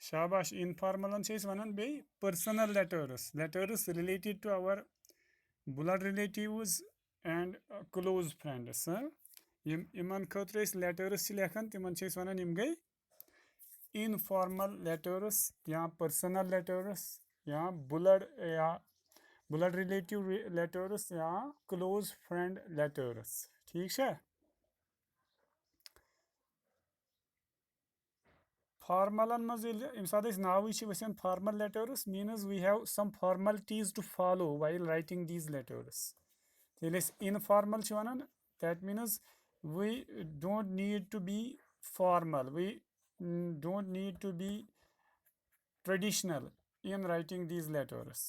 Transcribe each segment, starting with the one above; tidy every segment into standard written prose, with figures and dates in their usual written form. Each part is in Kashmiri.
शाबाश इनफॉर्मलन वन बे personal letters related to our blood relatives and close friends यमन खतर लेटर्स लेखन तिमन वन यम गई इनफॉर्मल लेटर्स या पर्सनल लेटर्स या ब्लड रिलेटिव लेटर्स या क्लोज फ्रेंड लेटर्स ठीक है फॉर्मलन मज यम सात नाव वचन formal letters means we have some formalities to follow while writing these letters येल इनफॉर्मल वन that means we don't need to be formal we don't need to be traditional in writing these letters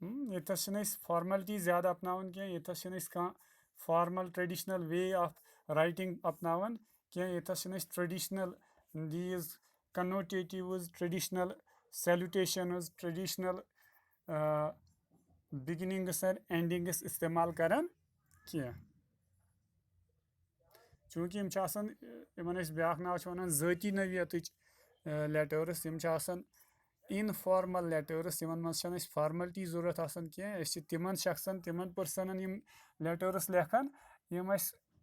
ये फॉर्मलिटी ज़्यादा अपनावन कह formal traditional way of writing अपनावन कह traditional these connotations traditional salutations traditional beginnings and endings इस्तेमाल करन कह चूँकि यमन ब्याक नाव वन ज़ाती नवियत लेटर्स इनफॉर्मल लेटर्स यमन मज फॉर्मलिटी जरूरत कह तिमन शख्सन तिमन पर्सनन यम लेटर्स लेखन यम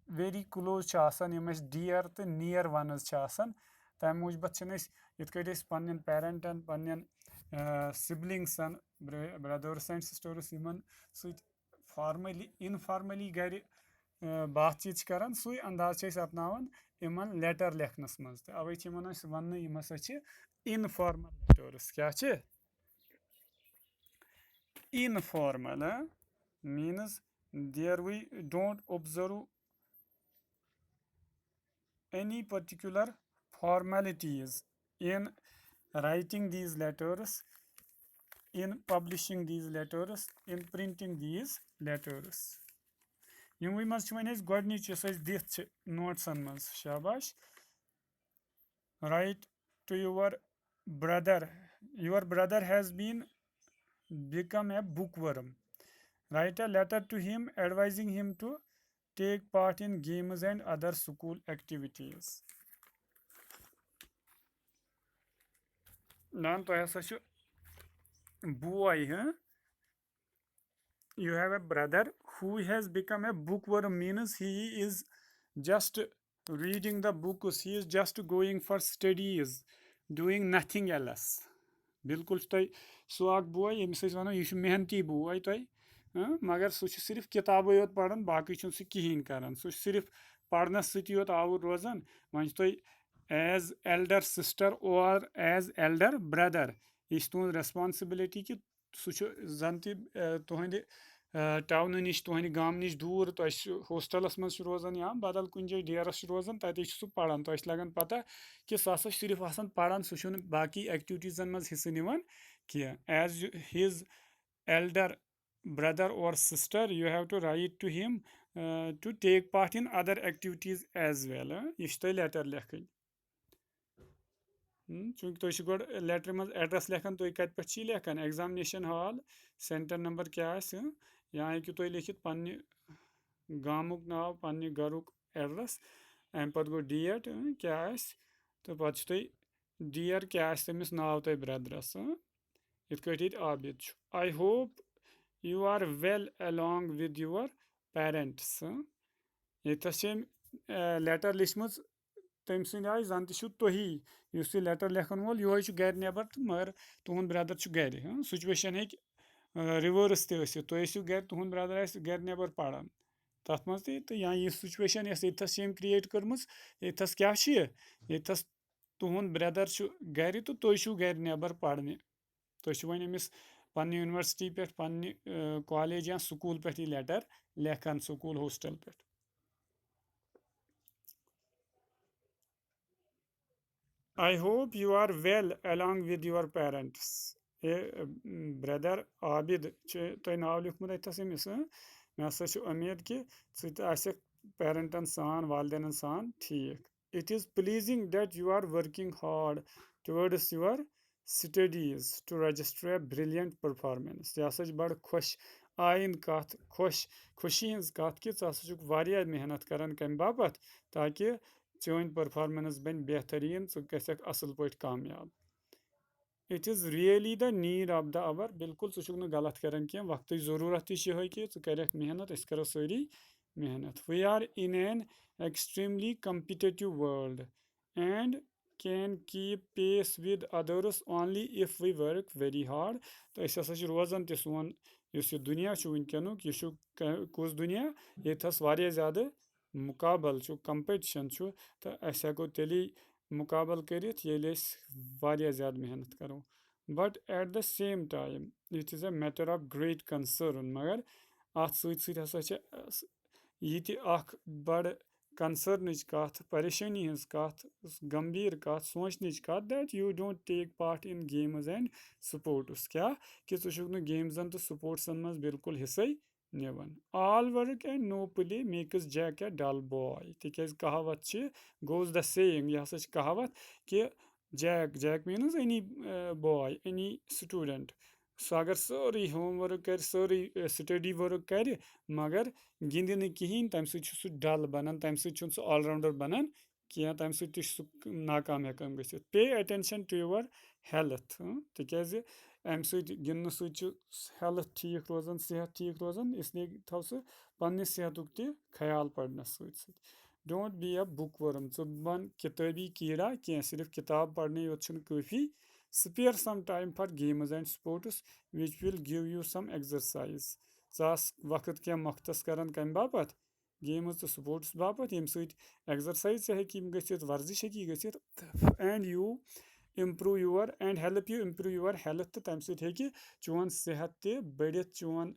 वेरी क्लोज यम डियर तो नियर वनस तम मूजूब ये पे पेरेंटन पन्न सिबलिंग्सन ब्रदर्स एंड सिस्टर्स यमन फॉर्मली इनफॉर्मली घर बातचीत करान सू अंदाज अपनावन यमन लेटर लेखनस मज तो अवे वन यम हसा इनफॉर्मल लेटर्स क्या informal means there we don't observe any particular formalities in writing these letters, in publishing these letters, in printing these letters. यमवे मज गोडनिच दिथ नोट्सन मज शाबाश write to your brother has been become a bookworm. Write a letter to him advising him to take part in games and other school activities. Nan to hasa boy, huh? You have a brother who has become a bookworm means he is just reading the books, he is just going for studies, doing nothing else. बिल्कुल तुम सह बोय यमिस वनो यह मेहनती बोय तुम मगर सह सिर्फ किताबे योत पढ़ान बाकी सह कहें करान सह सिर्फ पढ़नस योत आवर रोजान वन तुम एज एल्डर सिस्टर और एज एल्डर ब्रदर यह तुहद रेस्पॉन्सिबिलिटी कि सह जन तुहद टाउन नश तुहद गाम नश दूर तुम हॉस्टलस मज रोजान या बदल कुन जाए डेरस रोजान तत सह पढ़ान तुम लगन पता कि सह सिर्फ पढ़ान सह बाकी एक्टिविटीजन मज हिस्से निवान कह as his elder brother or sister you have to write to him to take part in other activities as well यह तुम लेटर लेखन चूँकि तुम गोड लेटर मज एड्रेस लेखन तुम कत पे लेखन एग्जामिनेशन हॉल सेंटर नंबर क्या या हेकि तुम लिखित पन्ने गामुक नाव पन्ने गरुक एड्रेस अम पत गो डेट क्या तो पत तुम डियर क्या तमिस नाव तुम ब्रदरस इत Abid I hope you are well along with your parents ये लेटर लिखम तम सद आय जन तुही लेटर लेखन वोल यो गर नबर तो मगर तुहद ब्रदर गर सिचुएशन हे रिवर्स तुम गर तुहद ब्रदर गर नबर पढ़ान तथ मज तो या यह सिचुएशन यथस क्रिएट कर्म यथस क्या यथस तुहद ब्रदर गर तो तुम गर नबर पढ़ने तुम वन अमिस पन्ने यूनिवर्सिटी पे पन्ने कॉलेज या स्कूल पे लेटर लेखन स्कूल हॉस्टल पे I hope you are well along with your parents. Brother Abid तुम नाव लिखमुत अथस अमिस मे हसा उम्मीद कि पेरेंटन सान वालदेन सान ठीक. It is pleasing that you are working hard towards your studies to register a brilliant performance. यह हसा बड़ खुश आइन कत खुशी हज कत कि हसा मेहनत करान कम बापत ताकि चोन परफॉर्मेंस बन बेहतरीन गक असल पे कामयाब. It is really the need of the hour बिल्कुल सह गलत करान कह वक्त ज़रूरत यह कि कर मेहनत करो सारी मेहनत we are in an extremely competitive world and can keep pace with others only if we work very hard तो हसा रोजान तो सोन इस दुनिया वनक यह कुछ दुनिया येथस ज़्यादा मुकाबल कंपटिशन तो अस हेको तेली मुकाबल करित येले ज़्यादा मेहनत करो but at the same time it is a matter of great concern मगर अत ससा यह बड़ कंसर्न कत परेशानी हज कत गंभीर कत सोचन कत that you don't take part in games and sports क्या कि गेम्सन तो स्पोर्ट्सन मज बिल्कुल हिस्से निवन all work and no play makes Jack a dull boy तिक कहावत गोज द सेइंग यह हसा कहावत कि Jack Jack means any boy any student सह अगर सारी होम वर्क कर सारी स्टडी वर्क कर मगर गिंद कहें तम सह डल बनान तम सह ऑलराउंडर बनान कह तम सह नाकाम हेकान गसित pay attention to your health तिकाज अम गिंदन सह हेल्थ ठीक रोजान सेहत ठीक रोजान इसलिए थव सह पन्ने सेहतुक तह ख्याल पढ़नस सत don't be a bookworm बन किताबी कीड़ा कह सिर्फ किताब पढ़ने योत काफ़ी spare some time for games and sports which will give you some exercise वक्त क्या मख्तस करान कम बापत गेम्स तो स्पोर्ट्स बापत यम एक्सरसाइज हे गसित वर्जिश हे गसित and you improve your and help you improve your health तो तम सह चोन सेहत तह बढ़ित चोन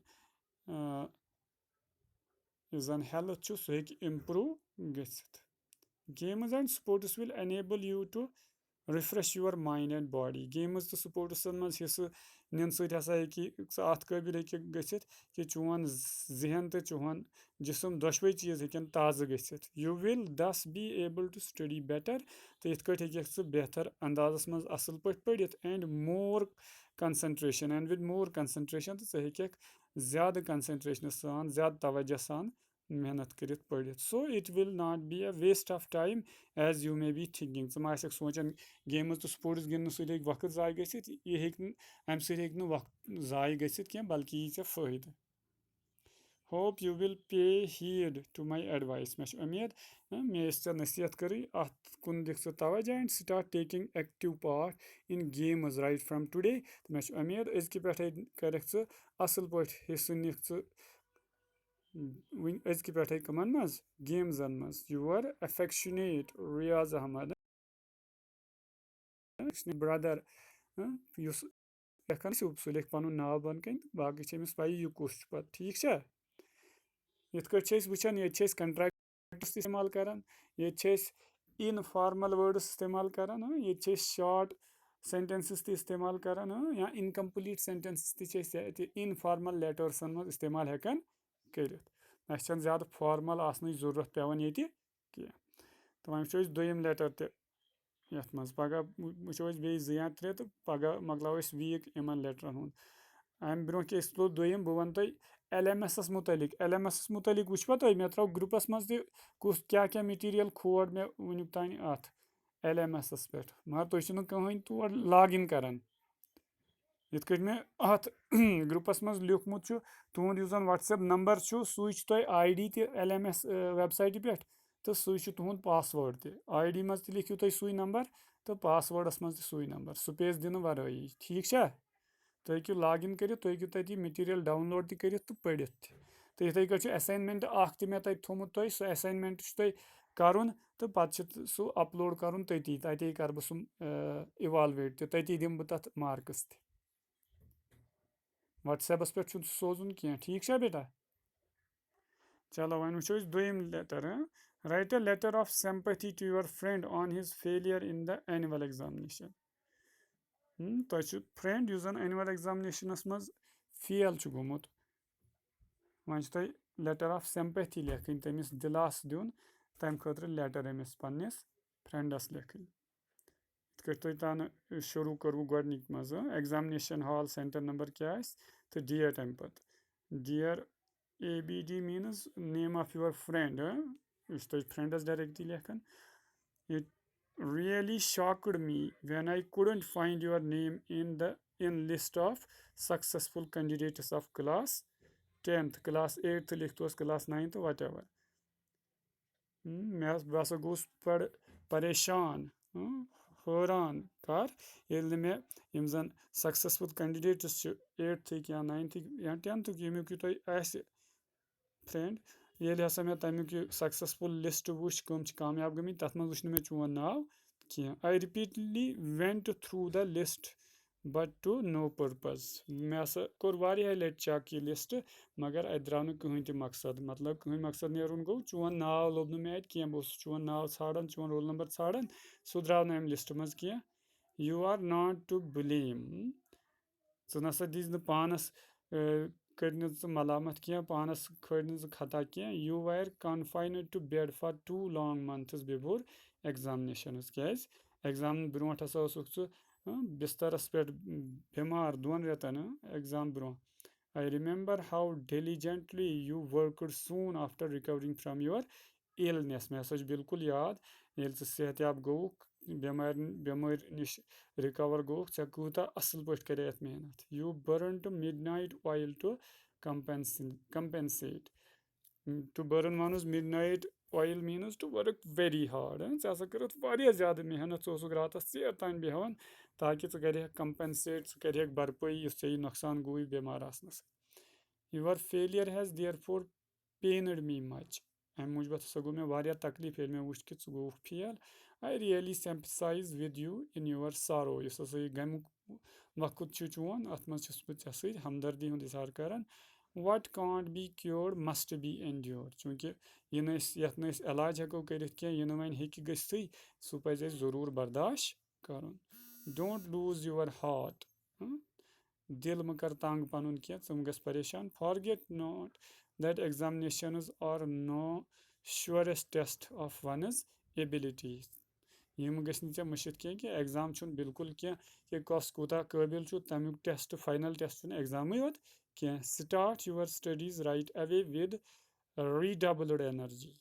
जन हेल्थ सह इम्प्रूव गसित games and sports will enable you to refresh your mind and body games तो स्पोर्ट्सन मज हिस्से निन ससा अत काबिल हे गसित कि चोन जहन तो चोन जिसम दशवे चीज़ हेकन ताज़ा गसित you will thus be able to study better तो इत कट हे बेहतर अंदाजस मज असल पे पढ़ित and more concentration and with more concentration तो हेक ज़्यादा कंसंट्रेशन सान ज़्यादा तवज्जो सान मेहनत कर पढ़ित so it will not be a waste of time as you may be thinking मा सोचान गेम्स तो स्पोर्ट्स गिंदन सह वक्त जाय गसित यह अम सह वक्त जाय गसित कह बल्कि यी फ़ायदे hope you will pay heed to my advice मे उम्मीद मे नसीहत कर अत कुन दिख तवज्जो and start taking active part in games right from today तो मे उम्मीद अजक पे कर असल पे हिस्से निख वन अजक पे कमन मज गेम्सन मज your affectionate Riyaz Ahmad brother लेखन सह लेख पन नाव बन कन बाकी अमिस पी यह कुछ पे ठीक इत वचान ये कंट्रैक्ट्स इस्तेमाल करान ये इनफॉर्मल वर्ड्स इस्तेमाल करान ये शॉर्ट सेंटेंसेस इस्तेमाल करान या इनकम्प्लीट सेंटेंसेस ती इनफॉर्मल लेटर्सन मज इस्तेमाल हेकान कर ज़्यादा फॉर्मल आसन जरूरत पेवान ये कह तो वह वो दोयम लेटर तो ये मज पगह वो बे या त्रे तो पगह मकलो वीक इन लेटरन हूँ अम ब्रो कि तुल दोयम बह वन तुम LMS मुतलिक वुच तुम मे त्रो ग्रुपस मज कुस क्या क्या मटीरियल खोड़ मे वनुक तान अत LMS पे मगर तुम कहें तौर लॉग इन करान इत कट मे अत ग्रुपस मज लिखमुत तुंद यु जन WhatsApp नंबर सू तुम ID त LMS वेबसाइट पे तो सू तुंद पासवर्ड त ID मज लिखियो तुम सू नंबर तो पासवर्डस मज सू नंबर स्पेस दिन वराई ठीक तुम हेकू लॉग इन कर तुम हेकू तती मटीरियल डाउनलोड त कर तो पढ़ित तो इथे कट असाइनमेंट मे तत थोमुत सह असाइनमेंट तुम कर तो पे सह अपलोड कर तती तते कर बह सह इवालवेट तती दिम बह तथ मार्क्स त WhatsApp पे सोजुन कह ठीक बेटा चलो वन वो दोयम letter write a letter of sympathy to your friend on his failure in the annual examination तुम फ्रेंड यु जन एनुअल एग्जामिनेशनस मज फेल गोमुत वन तुम लेटर ऑफ सिंपैथी लेखन तमिस दिलास दिन तम खतर लेटर अमिस पन्निस फ्रेंडस लेखन इत कट तान शुरू करू गोडनिक मज एग्जामिनेशन हॉल सेंटर नंबर क्या तो डेट अम पत dear ABD means name of your friend तुम फ्रेंडस डायरेक्टली लेखन really shocked me when I couldn't find your name in list of successful candidates of class 10th, class 8th लिखतोस class 9th whatever. बह हसा गोस परेशान हैरान कर ये मे यम जन सक्सेसफुल कैंडिडेट्स 8th या 9th या 10th यमुक फ्रेंड ये हसा मे तमुक सक्सेसफुल लिस्ट वुच कम कामयाब गमी तथ मज वुच मे चोन नाव कह I repeatedly went through the list but to no purpose मे हसा कोर वारिया लट चेक यह लिस्ट मगर अत द्राव न कहीं ति मकसद मतलब कहीं मकसद नेरुन गो चोन नाव लोब न मे अत कह बह चोन नाव ाड़न चोन रोल नंबर ाड़न सह द्राव न लिस्ट मज कह you are not to blame नसा दीज न पानस कर मलामत कह पानस खड़ खता कह you were confined to bed for 2 long months before examinations क्या एग्जाम ब्रोह हसा बिस्तरस पे बीमार 2 रेतन एग्जाम ब्रोह I remember how diligently you worked soon after recovering from your illness मे हसा बिल्कुल याद ये सेहतियाब गौक बेमार नश रिकवर गौक ऐ कूता असल पे करे मेहनत you burned midnight oil to compensate to burn means midnight oil means to work very hard ऐसा कर ज़्यादा मेहनत रात ेर तान बेहान ताकि कर कंपेंसेट कर भरपाई इस ये नुकसान गो बेमार आसनस your failure has therefore pained me much अमे मूजूब हसा गो मे वारिया तकलीफ ये मे वुच कि गो fail I really sympathize with you in your sorrow इस हसा यह गमुक वक्त चोन अत मज बह हमदर्दी हुंद इजहार करान what can't be cured must be endured चूँकि यह इलाज हेको कर यह वन हे गई सह पज जरूर बर्दाश्त कर डोंट लूज योर हार्ट दिल म कर तंग पन कह ग परेशान forget not that examinations are no surest test of one's abilities यम गे मुशित कह कि एग्जाम बिल्कुल कह कि कस कूता काबिल तमुक टेस्ट फाइनल टेस्ट एग्जाम योत कह start your studies right away with redoubled energy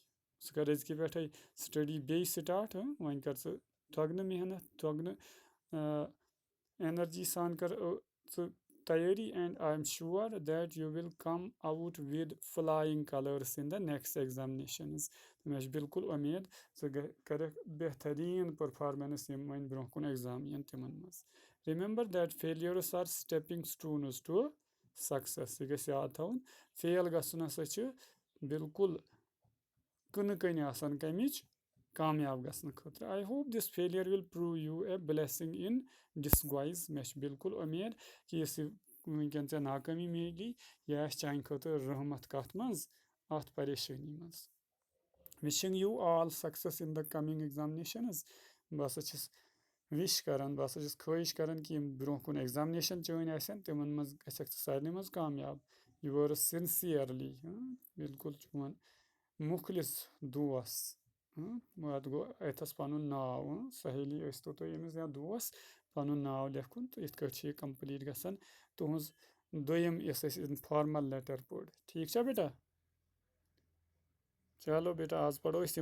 सह कर अजक पे स्टडी बे स्टार्ट वन कर थोगन मेहनत थोगन एनर्जी सान कर तैयारी and I am sure that you will come out with flying colours in the next examinations मे बिल्कुल उम्मीद कर बेहतरीन परफॉर्मेंस वन ब्रोह कुन एग्जाम यन तिमन मज remember that failures are stepping stones to success यह गस याद थवन फेल गसन हसा बिल्कुल कन कन आसान कमिच कामयाब गसन खतर I hope this failure will prove you a blessing in disguise मे बिल्कुल उम्मीद कि इस वनकन ऐ नाकामी मिली यह चान खतर रहमत कत मज अत परेशानी मज wishing you all success in the coming examinations बह हसा विश करान बह हसा ख्वाहिश करान कि ब्रोह कुन एग्जामिनेशन चन तिमन मज गछक सारे मज कामयाब यू वर सिंसियरली बिल्कुल चोन मुखलिस दोस अत गो अथस पन नाव सहेली तो तमिस या दोस पन नाव लेखुन तो इत यह कंप्लीट गसान तुहज दोयम इस फॉर्मल लेटर पढ़ ठीक बेटा चलो बेटा आज पढ़ो इस